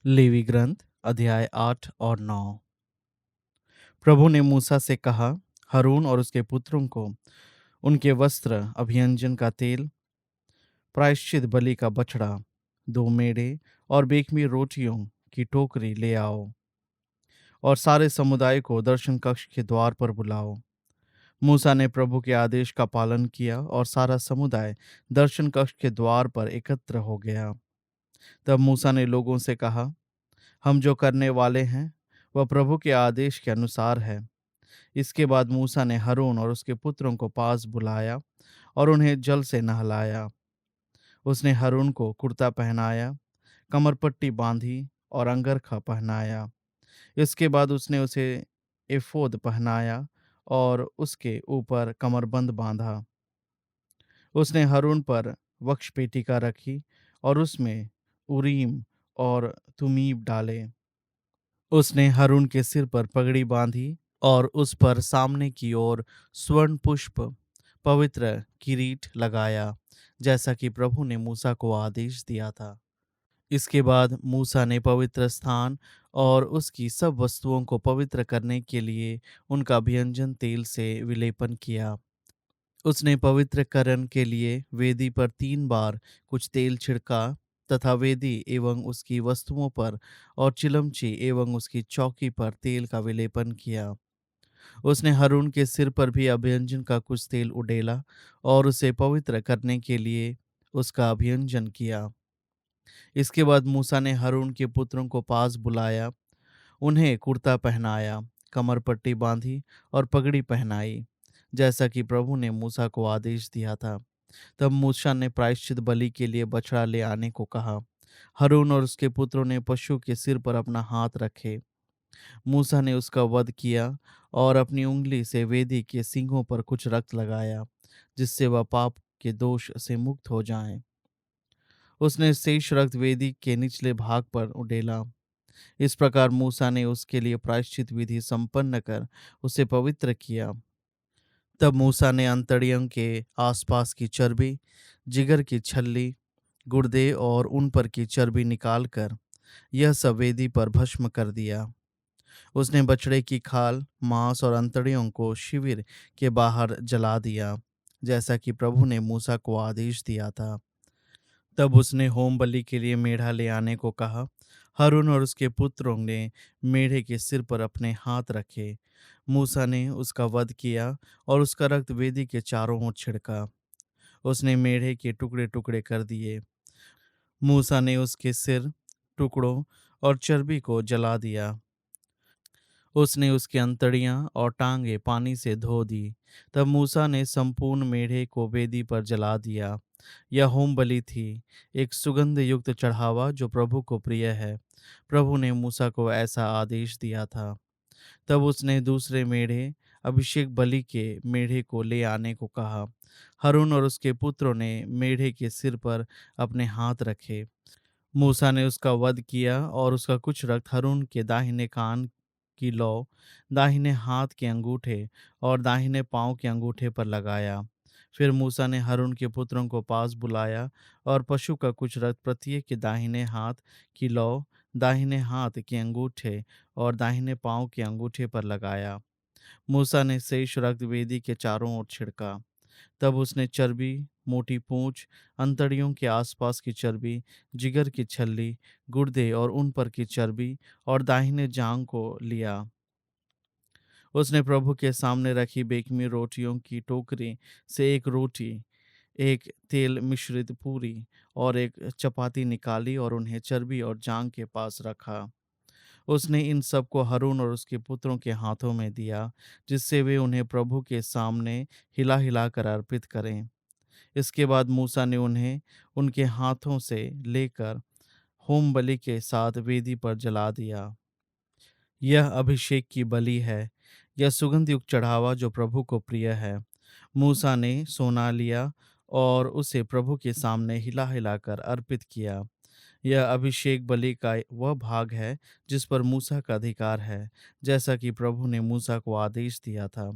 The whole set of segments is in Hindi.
लेवी ग्रंथ अध्याय 8 और 9। प्रभु ने मूसा से कहा, हारून और उसके पुत्रों को उनके वस्त्र, अभियंजन का तेल, प्रायश्चित बलि का बछड़ा, 2 मेढ़े और बेखमी रोटियों की टोकरी ले आओ और सारे समुदाय को दर्शन कक्ष के द्वार पर बुलाओ। मूसा ने प्रभु के आदेश का पालन किया और सारा समुदाय दर्शन कक्ष के द्वार पर एकत्र हो गया। तब मूसा ने लोगों से कहा, हम जो करने वाले हैं वह प्रभु के आदेश के अनुसार है। इसके बाद मूसा ने हारून और उसके पुत्रों को पास बुलाया और उन्हें जल से नहलाया। उसने हारून को कुर्ता पहनाया, कमरपट्टी बांधी और अंगरखा पहनाया। इसके बाद उसने उसे एफोद पहनाया और उसके ऊपर कमरबंद बांधा। उसने हारून पर वक्षपेटिका रखी और उसमें उरीम और तुमीम डाले। उसने हारून के सिर पर पगड़ी बांधी और उस पर सामने की ओर स्वर्ण पुष्प पवित्र किरीट लगाया, जैसा कि प्रभु ने मूसा को आदेश दिया था। इसके बाद मूसा ने पवित्र स्थान और उसकी सब वस्तुओं को पवित्र करने के लिए उनका अभियंजन तेल से विलेपन किया। उसने पवित्रकरण के लिए वेदी पर 3 बार कुछ तेल छिड़का तथा वेदी एवं उसकी वस्तुओं पर और चिलमची एवं उसकी चौकी पर तेल का विलेपन किया। उसने हारून के सिर पर भी अभियंजन का कुछ तेल उडेला और उसे पवित्र करने के लिए उसका अभियंजन किया। इसके बाद मूसा ने हारून के पुत्रों को पास बुलाया, उन्हें कुर्ता पहनाया, कमरपट्टी बांधी और पगड़ी पहनाई, जैसा कि प्रभु ने मूसा को आदेश दिया था। तब मूसा ने प्रायश्चित बलि के लिए बछड़ा ले आने को कहा। हारून और उसके पुत्रों ने पशु के सिर पर अपना हाथ रखे। मूसा ने उसका वध किया और अपनी उंगली से वेदी के सींगों पर कुछ रक्त लगाया, जिससे वह पाप के दोष से मुक्त हो जाए। उसने शेष रक्त वेदी के निचले भाग पर उडेला। इस प्रकार मूसा ने उसके लिए प्रायश्चित विधि संपन्न कर उसे पवित्र किया। तब मूसा ने अंतड़ियों के आसपास की चर्बी, जिगर की छल्ली, गुर्दे और उन पर की चर्बी निकालकर यह सब वेदी पर भस्म कर दिया। उसने बछड़े की खाल, मांस और अंतड़ियों को शिविर के बाहर जला दिया, जैसा कि प्रभु ने मूसा को आदेश दिया था। तब उसने होम बलि के लिए मेढ़ा ले आने को कहा। हारून और उसके पुत्रों ने मेढ़े के सिर पर अपने हाथ रखे। मूसा ने उसका वध किया और उसका रक्त वेदी के चारों ओर छिड़का। उसने मेढ़े के टुकड़े टुकड़े कर दिए। मूसा ने उसके सिर, टुकड़ों और चर्बी को जला दिया। उसने उसकी अंतड़ियां और टांगे पानी से धो दी। तब मूसा ने संपूर्ण मेढ़े को वेदी पर जला दिया। यह होम बलि थी, एक सुगंध युक्त चढ़ावा जो प्रभु को प्रिय है। प्रभु ने मूसा को ऐसा आदेश दिया था। तब उसने दूसरे मेढ़े, अभिषेक बलि के मेढ़े को ले आने को कहा। हारून और उसके पुत्रों ने मेढ़े के सिर पर अपने हाथ रखे। मूसा ने उसका वध किया और उसका कुछ रक्त हारून के दाहिने कान की लौ, दाहिने हाथ के अंगूठे और दाहिने पांव के अंगूठे पर लगाया। फिर मूसा ने हारून के पुत्रों को पास बुलाया और पशु का कुछ रक्त प्रत्येक के दाहिने हाथ की लौ, दाहिने हाथ के अंगूठे और दाहिने पांव के अंगूठे पर लगाया। मूसा ने शेष रक्त वेदी के चारों ओर छिड़का। तब उसने चर्बी, मोटी पूंछ, अंतड़ियों के आसपास की चर्बी, जिगर की छल्ली, गुर्दे और उन पर की चर्बी और दाहिने जांग को लिया। उसने प्रभु के सामने रखी बेखमी रोटियों की टोकरी से एक रोटी, एक तेल मिश्रित पूरी और एक चपाती निकाली और उन्हें चर्बी और जांग के पास रखा। उसने इन सब को हारून और उसके पुत्रों के हाथों में दिया, जिससे वे उन्हें प्रभु के सामने हिला हिला कर अर्पित करें। इसके बाद मूसा ने उन्हें उनके हाथों से लेकर होम बलि के साथ वेदी पर जला दिया। यह अभिषेक की बलि है, यह सुगंध युक्त चढ़ावा जो प्रभु को प्रिय है। मूसा ने सोना लिया और उसे प्रभु के सामने हिला हिलाकर अर्पित किया। यह अभिषेक बलि का वह भाग है जिस पर मूसा का अधिकार है, जैसा कि प्रभु ने मूसा को आदेश दिया था।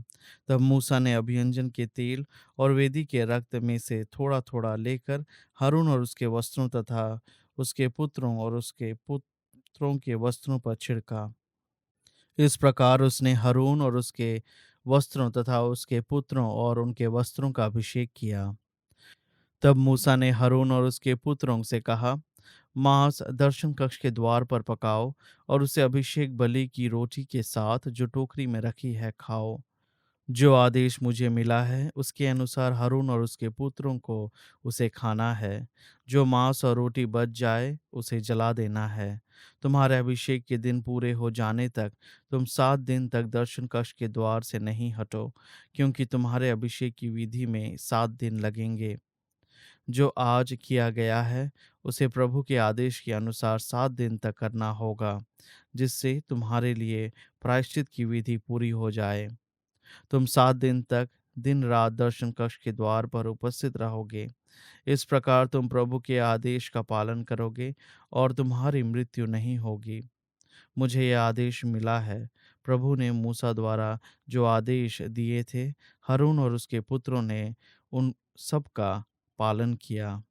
तब मूसा ने अभियंजन के तेल और वेदी के रक्त में से थोड़ा थोड़ा लेकर हारून और उसके वस्त्रों तथा उसके पुत्रों और उसके पुत्रों के वस्त्रों पर छिड़का। इस प्रकार उसने हारून और उसके वस्त्रों तथा उसके पुत्रों और उनके वस्त्रों का अभिषेक किया। तब मूसा ने हारून और उसके पुत्रों से कहा, मांस दर्शन कक्ष के द्वार पर पकाओ और उसे अभिषेक बलि की रोटी के साथ जो टोकरी में रखी है खाओ। जो आदेश मुझे मिला है उसके अनुसार हारून और उसके पुत्रों को उसे खाना है। जो मांस और रोटी बच जाए उसे जला देना है। तुम्हारे अभिषेक के दिन पूरे हो जाने तक तुम 7 दिन तक दर्शन कक्ष के द्वार से नहीं हटो, क्योंकि तुम्हारे अभिषेक की विधि में 7 दिन लगेंगे। जो आज किया गया है उसे प्रभु के आदेश के अनुसार 7 दिन तक करना होगा, जिससे तुम्हारे लिए प्रायश्चित की विधि पूरी हो जाए। तुम 7 दिन तक दिन रात दर्शन कक्ष के द्वार पर उपस्थित रहोगे। इस प्रकार तुम प्रभु के आदेश का पालन करोगे और तुम्हारी मृत्यु नहीं होगी। मुझे यह आदेश मिला है। प्रभु ने मूसा द्वारा जो आदेश दिए थे, हारून और उसके पुत्रों ने उन सब का पालन किया।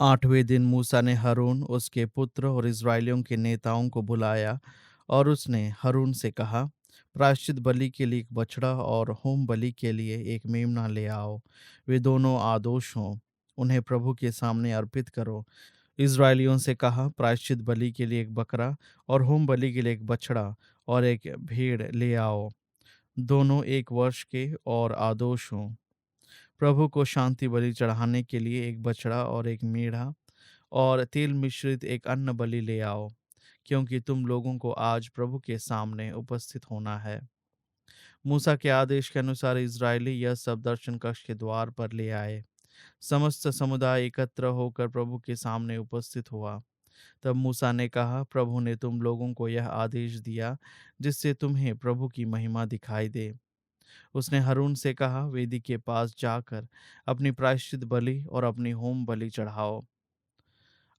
8वें दिन मूसा ने हारून, उसके पुत्र और इस्राएलियों के नेताओं को बुलाया और उसने हारून से कहा, प्रायश्चित बलि के लिए एक बछड़ा और होम बलि के लिए एक मेमना ले आओ। वे दोनों आदोष हों, उन्हें प्रभु के सामने अर्पित करो। इस्राएलियों से कहा, प्रायश्चित बलि के लिए एक बकरा और होम बलि के लिए एक बछड़ा और एक भेड़ ले आओ, दोनों 1 वर्ष के और आदोष हों। प्रभु को शांति बलि चढ़ाने के लिए एक बछड़ा और एक मेढ़ा और तेल मिश्रित एक अन्न बलि ले आओ, क्योंकि तुम लोगों को आज प्रभु के सामने उपस्थित होना है। मूसा के आदेश के अनुसार इस्राएली यह सब दर्शन कक्ष के द्वार पर ले आए। समस्त समुदाय एकत्र होकर प्रभु के सामने उपस्थित हुआ। तब मूसा ने कहा, प्रभु ने तुम लोगों को यह आदेश दिया जिससे तुम्हें प्रभु की महिमा दिखाई दे। उसने हारून से कहा, वेदी के पास जाकर अपनी प्रायश्चित बलि और अपनी होम बलि चढ़ाओ।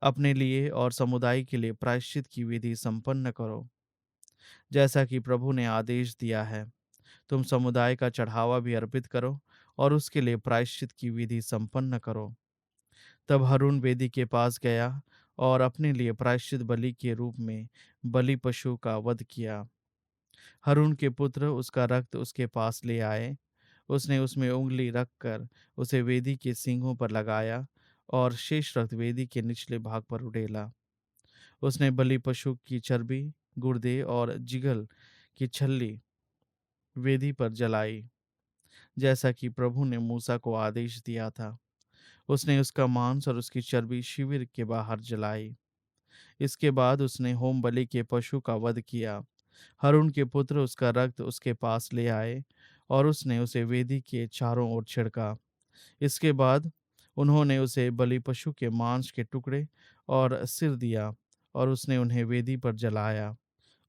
अपने लिए और समुदाय के लिए प्रायश्चित की विधि संपन्न करो, जैसा कि प्रभु ने आदेश दिया है। तुम समुदाय का चढ़ावा भी अर्पित करो और उसके लिए प्रायश्चित की विधि संपन्न करो। तब हारून वेदी के पास गया और अपने लिए प्रायश्चित बलि के रूप में बलि पशु का वध किया। हारून के पुत्र उसका रक्त उसके पास ले आए। उसने उसमें उंगली रखकर उसे वेदी के सींगों पर लगाया और शेष रक्त वेदी के निचले भाग पर उड़ेला। उसने बलि पशु की चर्बी, गुर्दे और जिगल की छल्ली वेदी पर जलाई, जैसा कि प्रभु ने मूसा को आदेश दिया था। उसने उसका मांस और उसकी चर्बी शिविर के बाहर जलाई। इसके बाद उसने होम बलि के पशु का वध किया। हारून के पुत्र उसका रक्त उसके पास ले आए और उसने उसे वेदी के चारों ओर छिड़का। इसके बाद उन्होंने उसे बलि पशु के मांस के टुकड़े और सिर दिया और उसने उन्हें वेदी पर जलाया।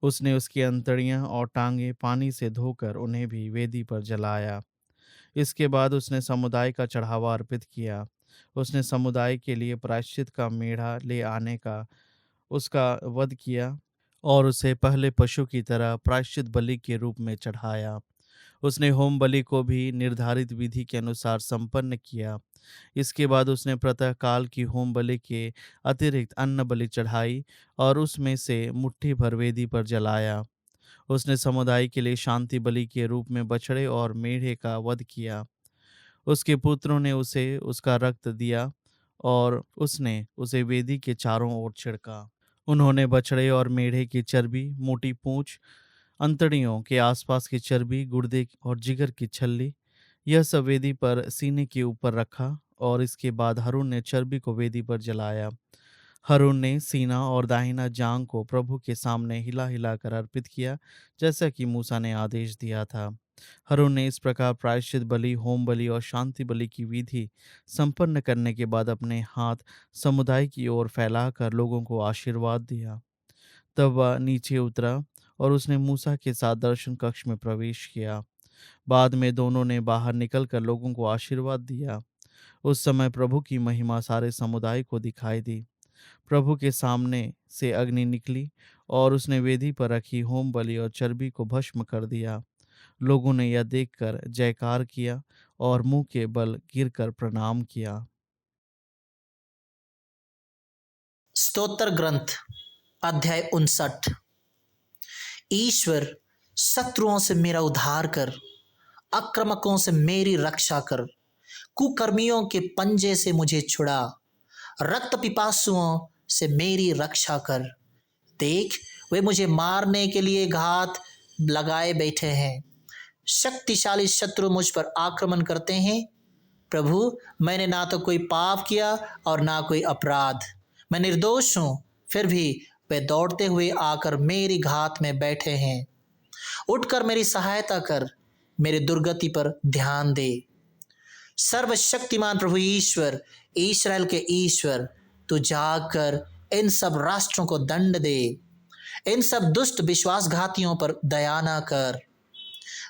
उसने उसकी अंतड़ियां और टांगे पानी से धोकर उन्हें भी वेदी पर जलाया। इसके बाद उसने समुदाय का चढ़ावा अर्पित किया। उसने समुदाय के लिए प्रायश्चित का मेढ़ा ले आने का उसका वध किया और उसे पहले पशु की तरह प्रायश्चित बलि के रूप में चढ़ाया। उसने होम बलि को भी निर्धारित विधि के अनुसार संपन्न किया। इसके बाद उसने प्रातःकाल की होम बलि के अतिरिक्त अन्न बलि चढ़ाई और उसमें से मुट्ठी भर वेदी पर जलाया। उसने समुदाय के लिए शांति बलि के रूप में बछड़े और मेढ़े का वध किया। उसके पुत्रों ने उसे उसका रक्त दिया और उसने उसे वेदी के चारों ओर छिड़का। उन्होंने बछड़े और मेढ़े की चर्बी, मोटी पूंछ, अंतड़ियों के आसपास की चर्बी, गुर्दे और जिगर की छल्ली, यह सब वेदी पर सीने के ऊपर रखा और इसके बाद हारून ने चर्बी को वेदी पर जलाया। हारून ने सीना और दाहिना जांग को प्रभु के सामने हिला हिला कर अर्पित किया, जैसा कि मूसा ने आदेश दिया था। हारून ने इस प्रकार प्रायश्चित बलि, होम बलि और शांति बलि की विधि संपन्न करने के बाद अपने हाथ समुदाय की ओर फैलाकर लोगों को आशीर्वाद दिया। तब वह नीचे उतरा और उसने मूसा के साथ दर्शन कक्ष में प्रवेश किया। बाद में दोनों ने बाहर निकलकर लोगों को आशीर्वाद दिया। उस समय प्रभु की महिमा सारे समुदाय को दिखाई दी। प्रभु के सामने से अग्नि निकली और उसने वेदी पर रखी होम बलि और चर्बी को भस्म कर दिया। लोगों ने यह देखकर जयकार किया और मुंह के बल गिरकर प्रणाम किया। स्तोत्र ग्रंथ अध्याय 59। ईश्वर, शत्रुओं से मेरा उद्धार कर, आक्रामकों से मेरी रक्षा कर, कुकर्मियों के पंजे से मुझे छुड़ा, रक्त पिपासुओं से मेरी रक्षा कर। देख, वे मुझे मारने के लिए घात लगाए बैठे हैं, शक्तिशाली शत्रु मुझ पर आक्रमण करते हैं। प्रभु, मैंने ना तो कोई पाप किया और ना कोई अपराध, मैं निर्दोष हूँ, फिर भी वे दौड़ते हुए आकर मेरी घात में बैठे हैं। उठकर मेरी सहायता कर, मेरी दुर्गति पर ध्यान दे। सर्वशक्तिमान प्रभु ईश्वर, इस्राएल के ईश्वर, तू जाकर इन सब राष्ट्रों को दंड दे, इन सब दुष्ट विश्वासघातियों पर दया न कर।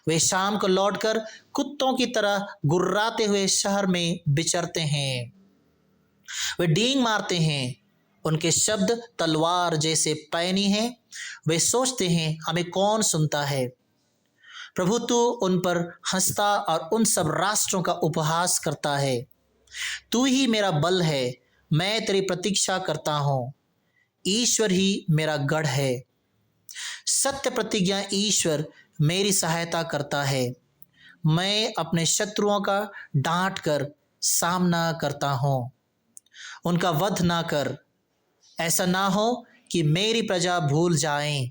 वे शाम को लौटकर कुत्तों की तरह गुर्राते हुए शहर में विचरते हैं। वे डींग मारते हैं, उनके शब्द तलवार जैसे पैनी हैं। वे सोचते हैं, हमें कौन सुनता है। प्रभु, तू उन पर हंसता और उन सब राष्ट्रों का उपहास करता है। तू ही मेरा बल है, मैं तेरी प्रतीक्षा करता हूँ। ईश्वर ही मेरा गढ़ है। सत्य प्रतिज्ञा ईश्वर मेरी सहायता करता है। मैं अपने शत्रुओं का डांट कर सामना करता हूँ। उनका वध ना कर, ऐसा ना हो कि मेरी प्रजा भूल जाएं।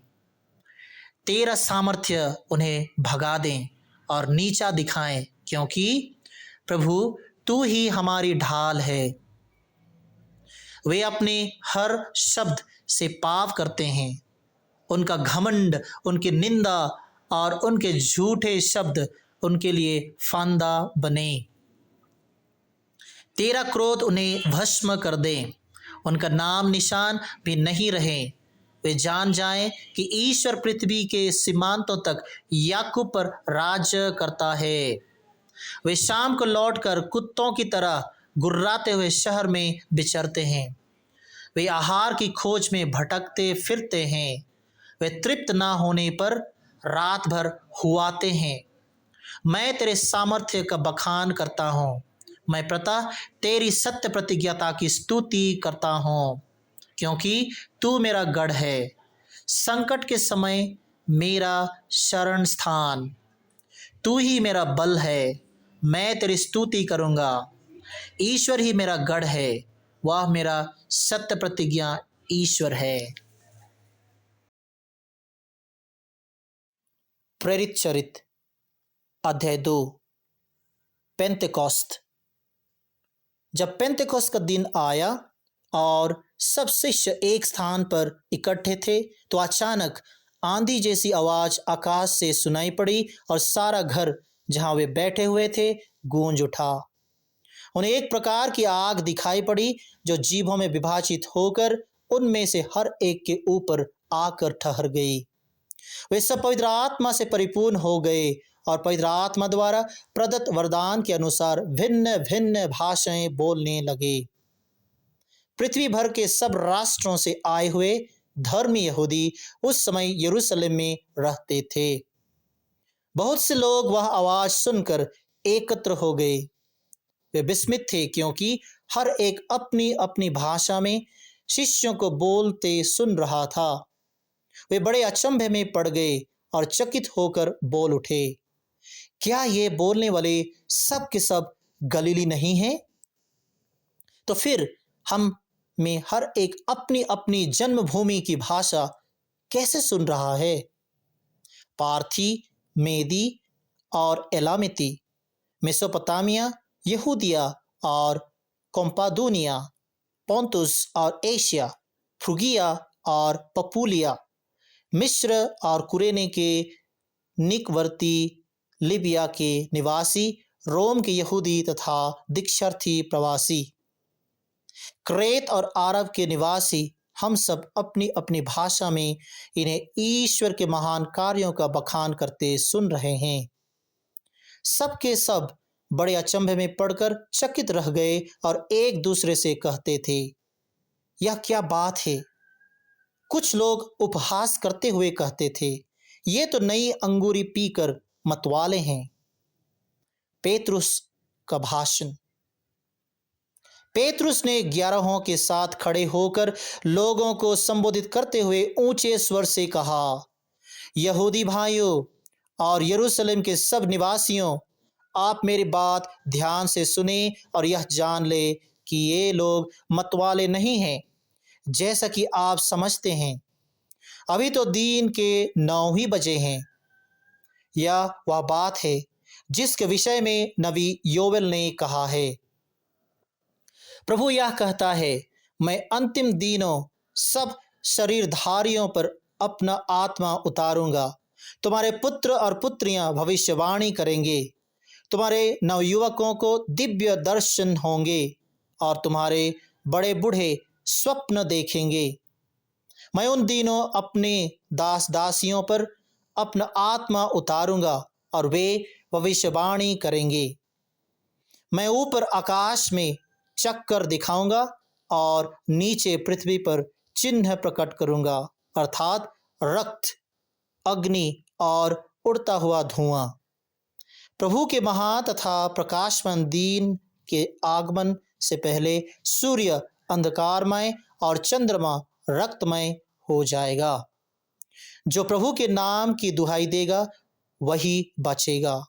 तेरा सामर्थ्य उन्हें भगा दें और नीचा दिखाएं, क्योंकि प्रभु तू ही हमारी ढाल है। वे अपने हर शब्द से पाप करते हैं, उनका घमंड, उनकी निंदा और उनके झूठे शब्द उनके लिए फांदा बने। तेरा क्रोध उन्हें भस्म कर दे, उनका नाम निशान भी नहीं रहे। वे जान जाएं कि ईश्वर पृथ्वी के सीमांतों तक याकूब पर राज करता है। वे शाम को लौटकर कुत्तों की तरह गुर्राते हुए शहर में विचरते हैं। वे आहार की खोज में भटकते फिरते हैं। वे तृप्त ना होने पर रात भर हुआते हैं। मैं तेरे सामर्थ्य का बखान करता हूँ, मैं प्रतः तेरी सत्य प्रतिज्ञता की स्तुति करता हूँ, क्योंकि तू मेरा गढ़ है, संकट के समय मेरा शरण स्थान। तू ही मेरा बल है, मैं तेरी स्तुति करूँगा। ईश्वर ही मेरा गढ़ है, वह मेरा सत्य प्रतिज्ञा ईश्वर है। प्रेरित चरित्र अध्याय 2। पेंतेकोस्त। जब पेंतेकोस्त का दिन आया और सब शिष्य एक स्थान पर इकट्ठे थे, तो अचानक आंधी जैसी आवाज आकाश से सुनाई पड़ी और सारा घर जहां वे बैठे हुए थे गूंज उठा। उन्हें एक प्रकार की आग दिखाई पड़ी जो जीभों में विभाजित होकर उनमें से हर एक के ऊपर आकर ठहर गई। वे सब पवित्र आत्मा से परिपूर्ण हो गए और पवित्र आत्मा द्वारा प्रदत्त वरदान के अनुसार भिन्न भिन्न भाषाएं बोलने लगे। पृथ्वी भर के सब राष्ट्रों से आए हुए धर्मी यहूदी उस समय यरूशलेम में रहते थे। बहुत से लोग वह आवाज सुनकर एकत्र हो गए। वे विस्मित थे, क्योंकि हर एक अपनी अपनी भाषा में शिष्यों को बोलते सुन रहा था। वे बड़े अचंभे में पड़ गए और चकित होकर बोल उठे, क्या ये बोलने वाले सब के सब गलीली नहीं हैं? तो फिर हम में हर एक अपनी अपनी जन्मभूमि की भाषा कैसे सुन रहा है? पार्थी, मेदी और एलामिती, मेसोपोटामिया, यहूदिया और कोम्पादूनिया, पोंतुस और एशिया, फ्रुगिया और पपूलिया, मिस्र और कुरेने के निकवर्ती, लिबिया के निवासी, रोम के यहूदी तथा दीक्षार्थी प्रवासी, क्रेत और अरब के निवासी, हम सब अपनी अपनी भाषा में इन्हें ईश्वर के महान कार्यों का बखान करते सुन रहे हैं। सब के सब बड़े अचंभे में पड़कर चकित रह गए और एक दूसरे से कहते थे, यह क्या बात है? कुछ लोग उपहास करते हुए कहते थे, ये तो नई अंगूरी पीकर मतवाले हैं। पेतरुस का भाषण। पेतरुस ने 11 के साथ खड़े होकर लोगों को संबोधित करते हुए ऊंचे स्वर से कहा, यहूदी भाइयों और यरूशलेम के सब निवासियों, आप मेरी बात ध्यान से सुने और यह जान ले कि ये लोग मतवाले नहीं हैं जैसा कि आप समझते हैं। अभी तो दिन के 9 ही बजे हैं। यह वह बात है जिसके विषय में नबी योवेल ने कहा है। प्रभु यह कहता है, मैं अंतिम दिनों सब शरीरधारियों पर अपना आत्मा उतारूंगा। तुम्हारे पुत्र और पुत्रियां भविष्यवाणी करेंगे। तुम्हारे नवयुवकों को दिव्य दर्शन होंगे और तुम्हारे बड़े बूढ़े स्वप्न देखेंगे। मैं उन दिनों अपने दास दासियों पर अपना आत्मा उतारूंगा और वे भविष्यवाणी करेंगे। मैं ऊपर आकाश में चक्कर दिखाऊंगा और नीचे पृथ्वी पर चिन्ह प्रकट करूंगा, अर्थात रक्त, अग्नि और उड़ता हुआ धुआं। प्रभु के महा तथा प्रकाशमान दिन के आगमन से पहले सूर्य अंधकारमय और चंद्रमा रक्तमय हो जाएगा। जो प्रभु के नाम की दुहाई देगा वही बचेगा।